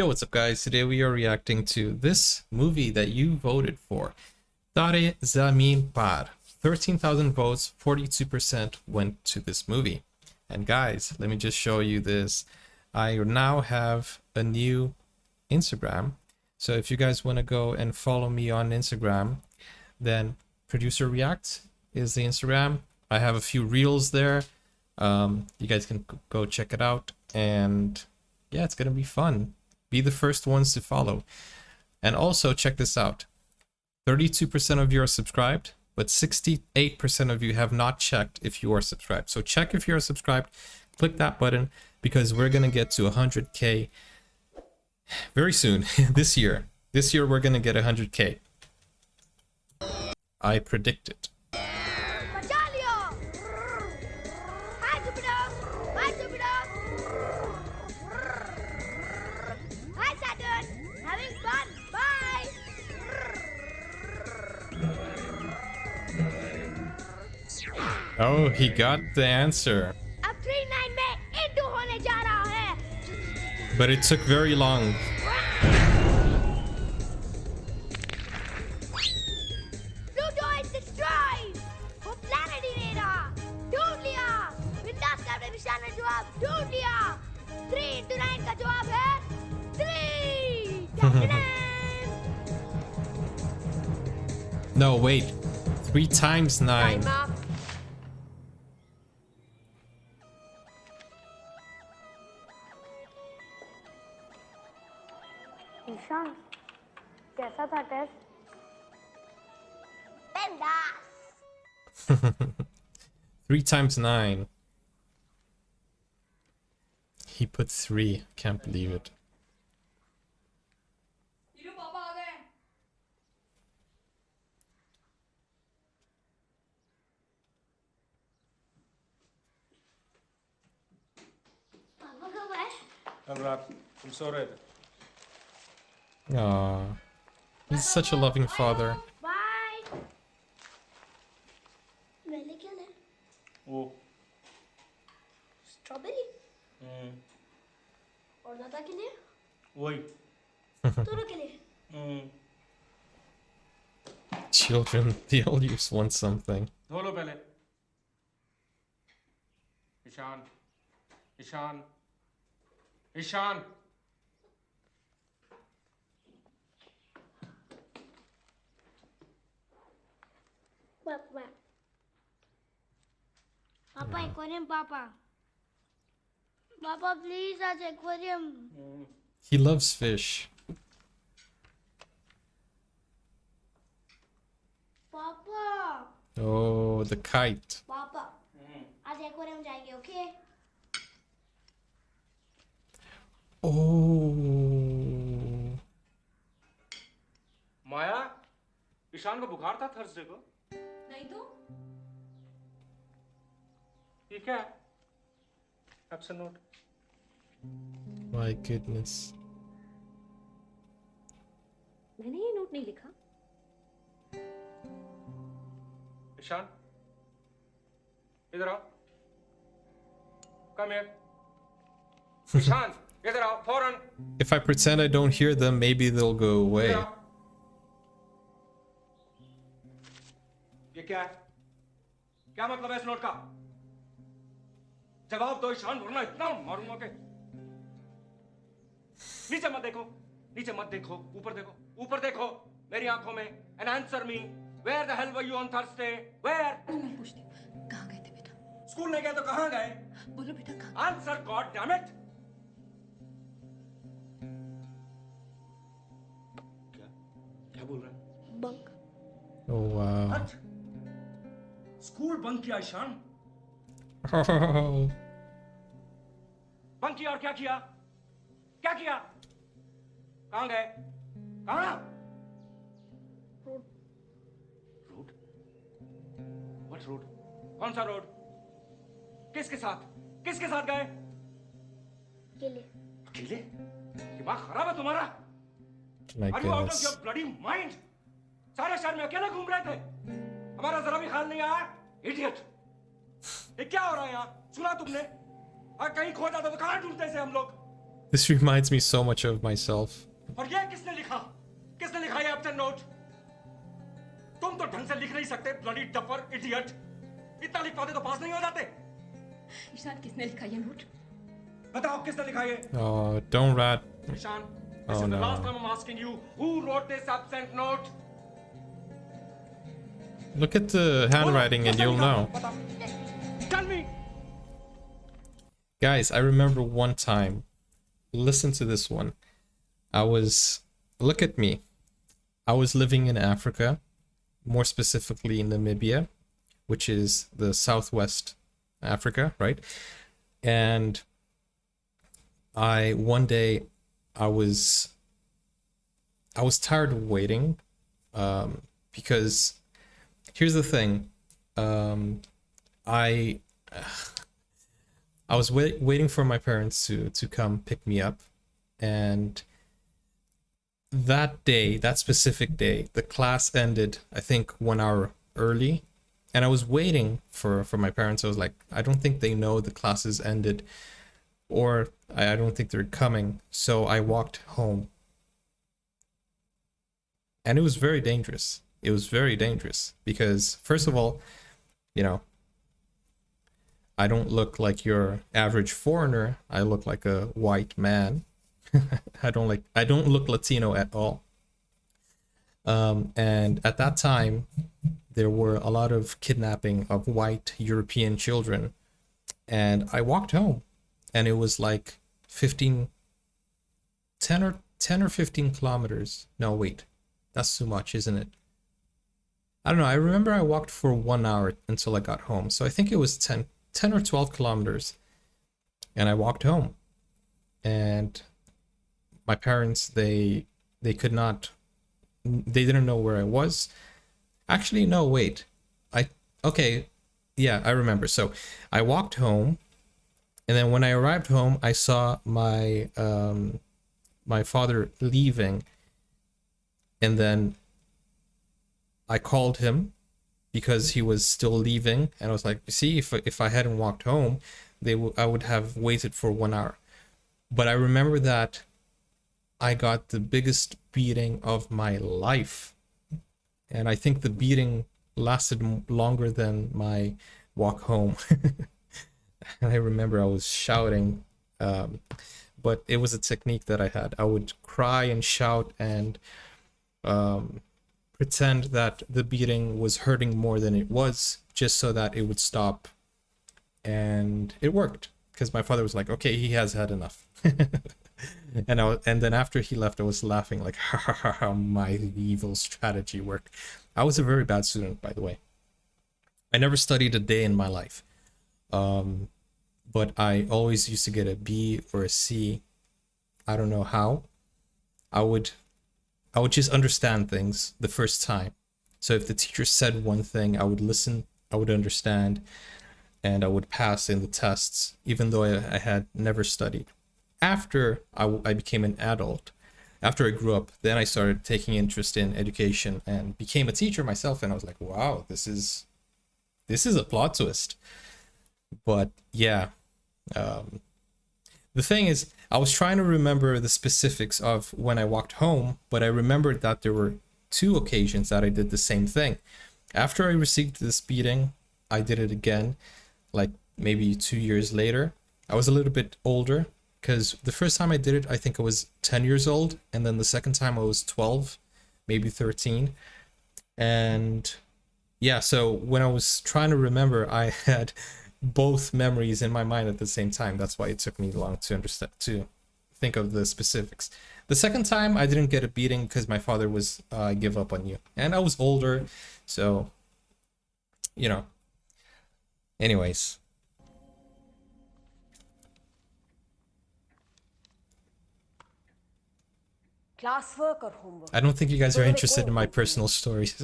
Yo, what's up guys? Today we are reacting to this movie that you voted for. TAARE ZAMEEN Par. 13,000 votes, 42% went to this movie. And guys, let me just show you this. I now have a new Instagram. So if you guys want to go and follow me on Instagram, then Producer Reacts is the Instagram. I have a few reels there. You guys can go check it out. And yeah, it's gonna be fun. Be the first ones to follow. And also check this out. 32% of you are subscribed, but 68% of you have not checked if you are subscribed. So check if you're subscribed, click that button, because we're gonna get to 100K very soon. This year we're gonna get 100K. I predict it. Oh, he got the answer. But it took very long. No, wait. 3 times 9. Ishan, कैसा था test? बिंदास। 3 times 9. He put 3. Can't believe it. I'm sorry. Aww. He's such a loving father. Bye. मैंने क्या ले? वो strawberry. और दादा के लिए? वही। दोनों के लिए? Children, they all just want something. धो लो पहले। ईशान, ईशान, ईशान। पापा, पापा एक्वेरियम पापा, पापा प्लीज आज एक्वेरियम. He loves fish. पापा. Oh, the kite. पापा, आज एक्वेरियम जाएंगे, ओके? Oh. माया, ईशान को बुखार था थर्सडे को? नहीं तो? ये क्या है? Absent note. My goodness. मैंने ये नोट नहीं लिखा. ईशान, इधर आओ. Come here. ईशान, इधर आओ, फौरन. If I pretend I don't hear them, maybe they'll go away. ये क्या है? क्या मतलब है इस नोट का? जवाब दो ईशान, वरना इतना मारूंगा के. नीचे मत देखो, नीचे मत देखो, ऊपर देखो, ऊपर देखो, मेरी आंखों में. And answer me. Where the hell were you on Thursday? Where? मैं पूछती हूँ, कहाँ गए थे बेटा? स्कूल नहीं गए तो कहाँ गए? बोलो बेटा कहाँ? Answer, God damn it! क्या बोल रहा है? Bunk. Oh wow. What? School bunk किया ईशान? Oh. बंक किया और क्या किया? क्या किया? कहाँ गए? कहाँ? रोड? What road? कौन सा रोड? किसके साथ? किसके साथ गए? अकेले. अकेले? दिमाग खराब है तुम्हारा? My Are you out of goodness. your bloody mind? सारे शहर में अकेले घूम रहे थे. हमारा जरा भी ख्याल नहीं आया? Idiot! ये क्या हो रहा है यहाँ? सुना तुमने? कहीं खो जाता तो कहाँ ढूंढते से हम लोग? This reminds me so much of myself. और ये किसने लिखा? किसने लिखा ये एब्सेंट नोट? तुम तो ढंग से लिख नहीं सकते, ब्लडी डफर, इडियट। इतना लिख पाते तो पास नहीं हो जाते। ईशान किसने लिखा ये नोट? बताओ किसने लिखा ये? Oh, don't rat. Ishan, this Oh is the last no. time I'm asking you, who wrote this absent note? Look at the handwriting and you'll know. Tell me. Guys, I remember one time, listen to this one. Look at me. I was living in Africa, more specifically in Namibia, which is the southwest Africa, right? And one day I was tired of waiting, because here's the thing. I was waiting for my parents to come pick me up, and that day, that specific day, the class ended, I think, 1 hour early, and I was waiting for my parents. I was like, I don't think they know the classes ended, or I don't think they're coming. So I walked home, and it was very dangerous. It was very dangerous because, first of all, you know, I don't look like your average foreigner. I look like a white man. I don't look Latino at all. And at that time, there were a lot of kidnapping of white European children. And I walked home, and it was like 10 or 15 kilometers. No, wait, that's too much, isn't it? I don't know. I remember I walked for 1 hour until I got home. So I think it was 10 or 12 kilometers. And I walked home. And my parents, they didn't know where I was. Actually, no, wait. Okay, yeah, I remember. So I walked home, and then when I arrived home, I saw my my father leaving, and then I called him because he was still leaving, and I was like, you see, if I hadn't walked home, I would have waited for 1 hour. But I remember that I got the biggest beating of my life, and I think the beating lasted longer than my walk home. And I remember I was shouting, but it was a technique that I had. I would cry and shout and pretend that the beating was hurting more than it was, just so that it would stop. And it worked, because my father was like, okay, he has had enough. And then after he left, I was laughing like, ha ha ha ha, my evil strategy worked. I was a very bad student, by the way. I never studied a day in my life. But I always used to get a B or a C. I don't know how. I would just understand things the first time. So if the teacher said one thing, I would listen, I would understand, and I would pass in the tests, even though I had never studied. After I became an adult, after I grew up, then I started taking interest in education and became a teacher myself. And I was like, wow, this is a plot twist. But yeah, the thing is, I was trying to remember the specifics of when I walked home, but I remembered that there were 2 occasions that I did the same thing. After I received this beating, I did it again, like maybe 2 years later. I was a little bit older, because the first time I did it, I think I was 10 years old, and then the second time I was 12, maybe 13. And yeah, so when I was trying to remember, I had both memories in my mind at the same time. That's why it took me long to understand, to think of the specifics. The second time, I didn't get a beating because my father was give up on you, and I was older, so you know. Anyways. Class work और homework I don't think you guys are interested in my personal stories.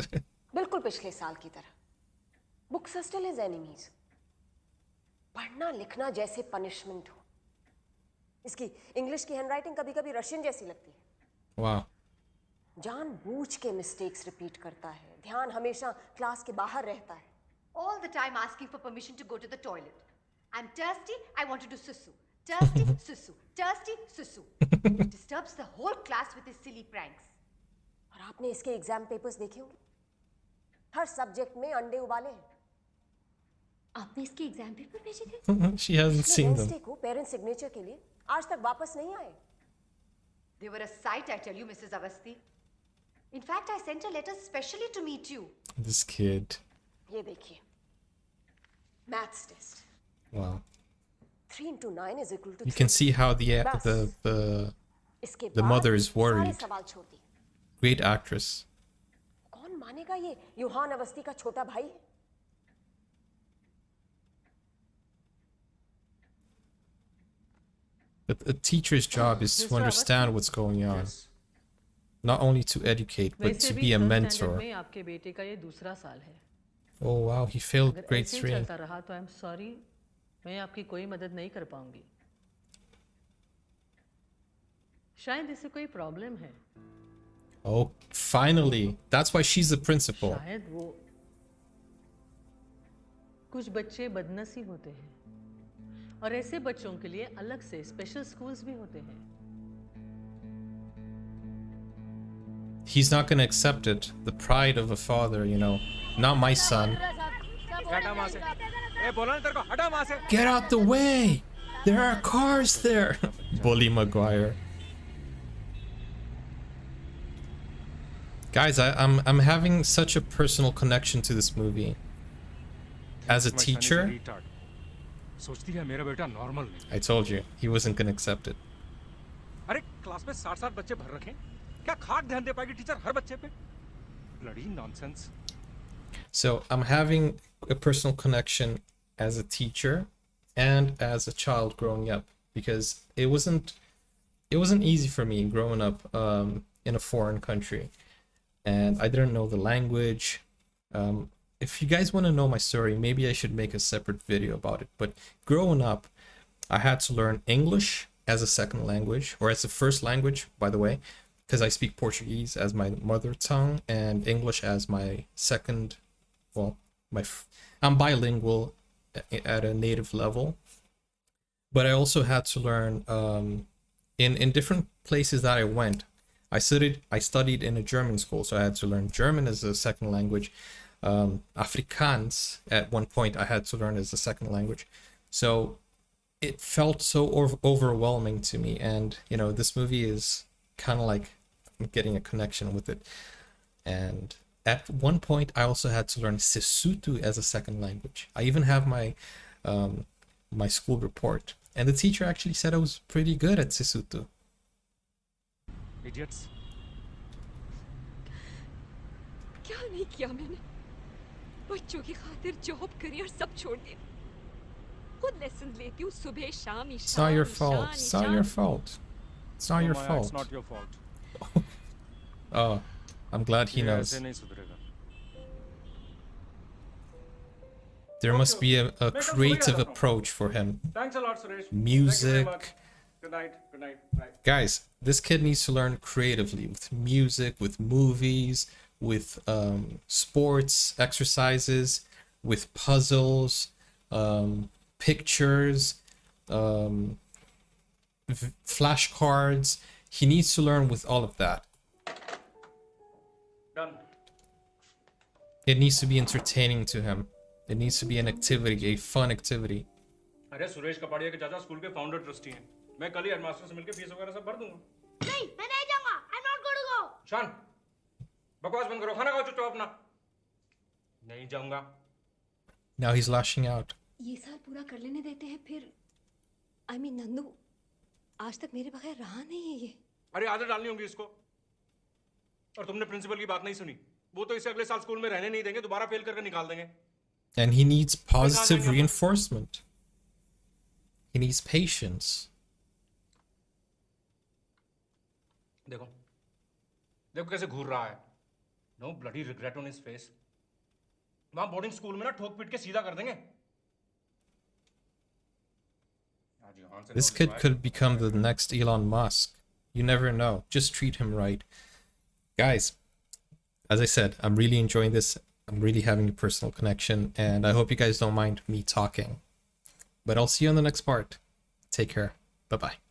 बिल्कुल पिछले साल की तरह books are still his enemies पढ़ना लिखना जैसे punishment हो इसकी इंग्लिश की हैंडराइटिंग कभी-कभी रशियन जैसी लगती है Wow. जानबूझ के मिस्टेक्स रिपीट करता है ध्यान हमेशा क्लास के बाहर रहता है All the time asking for permission to go to the toilet. I'm thirsty, I want to do susu. Thirsty Susu. Thirsty Susu. He disturbs the whole class with his silly pranks. और आपने इसके exam papers देखे होंगे, हर subject में अंडे उबाले हैं। आपने इसके एग्जाम पेपर भेजे थे? She hasn't seen them. Wednesday को पेरेंट्स सिग्नेचर के लिए आज तक वापस नहीं आए। They were a sight, I tell you, Mrs. Avasti. In fact, I sent a letter specially to meet you. This kid. ये देखिए, maths test. Wow. 3 into 9 is equal to You can 3. see how इसके the बाद mother is सारे worried. सवाल छोड़ दिए। Great actress. कौन मानेगा ये यूहान अवस्थी का छोटा भाई है? But a teacher's job is to understand what's going on. Not only to educate, but to be a mentor. में आपके बेटे का ये दूसरा साल है। Oh wow, he failed अगर grade ऐसे 3. चलता रहा तो आई एम सॉरी, मैं आपकी कोई मदद नहीं कर पाऊंगी। शायद इसे कोई प्रॉब्लम है। Oh, finally. That's why she's the principal. शायद वो कुछ बच्चे बदनसीब होते हैं और ऐसे बच्चों के लिए अलग से स्पेशल स्कूल्स भी होते हैं। He's not going to accept it. The pride of a father, you know. Not my son. हटा वहां से। ए बोला ना तेरे को, हटा वहां से। Get out the way! There are cars there! Bully Maguire. Guys, I'm having such a personal connection to this movie. As a My son is teacher, retard. सोचती है मेरा बेटा नॉर्मल नहीं। I told you, he wasn't going to accept it. अरे class में 60 बच्चे भर रखे हैं, क्या खाक ध्यान दे पाएगी टीचर हर बच्चे पे? Bloody nonsense. So I'm having a personal connection as a teacher and as a child growing up, because it wasn't easy for me growing up in a foreign country, and I didn't know the language. If you guys want to know my story, maybe I should make a separate video about it. But growing up, I had to learn English as a second language, or as a first language, by the way, because I speak Portuguese as my mother tongue and English as my second. Well, I'm bilingual at a native level, but I also had to learn in different places that I went. I studied in a German school, so I had to learn German as a second language. Afrikaans at one point I had to learn as a second language, so it felt so overwhelming to me. And you know, this movie is kind of like getting a connection with it. And at one point I also had to learn Sesotho as a second language. I even have my my school report, and the teacher actually said I was pretty good at Sesotho. Idiots. क्या नहीं किया मैंने? बच्चों की खातिर job career सब छोड़ दिया। खुद लेसन लेती हूँ सुबह शाम Ishan. It's not your fault. It's not your fault. It's not your Maya, fault. It's not your fault. Oh, I'm glad he ये knows. ऐसे नहीं सुधरेगा। There must be a creative approach for him. Thanks a lot, Suresh. Music. Thank you very much. Good night. Good night. Bye. Guys, this kid needs to learn creatively with music, with movies, with sports exercises, with puzzles, pictures, flashcards. He needs to learn with all of that. Done. It needs to be entertaining to him. It needs to be an activity, a fun activity. अरे सुरेश कपाड़िया के चाचा school के founder trustee हैं। मैं कल ही headmaster से मिलकर fees वगैरह सब भर दूंगा। नहीं, मैं नहीं जाऊंगा। I'm not going to go. शान, बकवास बंद करो, खाना खाओ चुपचाप अपना। नहीं जाऊंगा। Now he's lashing out. ये साल पूरा कर लेने देते हैं फिर। I mean नंदू, आज तक मेरे बगैर रहा नहीं है ये। अरे आदत डालनी होगी इसको। और तुमने प्रिंसिपल की बात नहीं सुनी। वो तो इसे अगले साल स्कूल में रहने नहीं देंगे, दोबारा फेल करके निकाल देंगे। And he needs positive reinforcement. He needs patience. देखो, देखो कैसे घूर रहा है। No bloody regret on his face. वहाँ बोर्डिंग स्कूल में ना ठोक पीट के सीधा कर देंगे। This kid could become the next Elon Musk. You never know. Just treat him right. Guys, as I said, I'm really enjoying this. I'm really having a personal connection, and I hope you guys don't mind me talking. But I'll see you on the next part. Take care. Bye bye.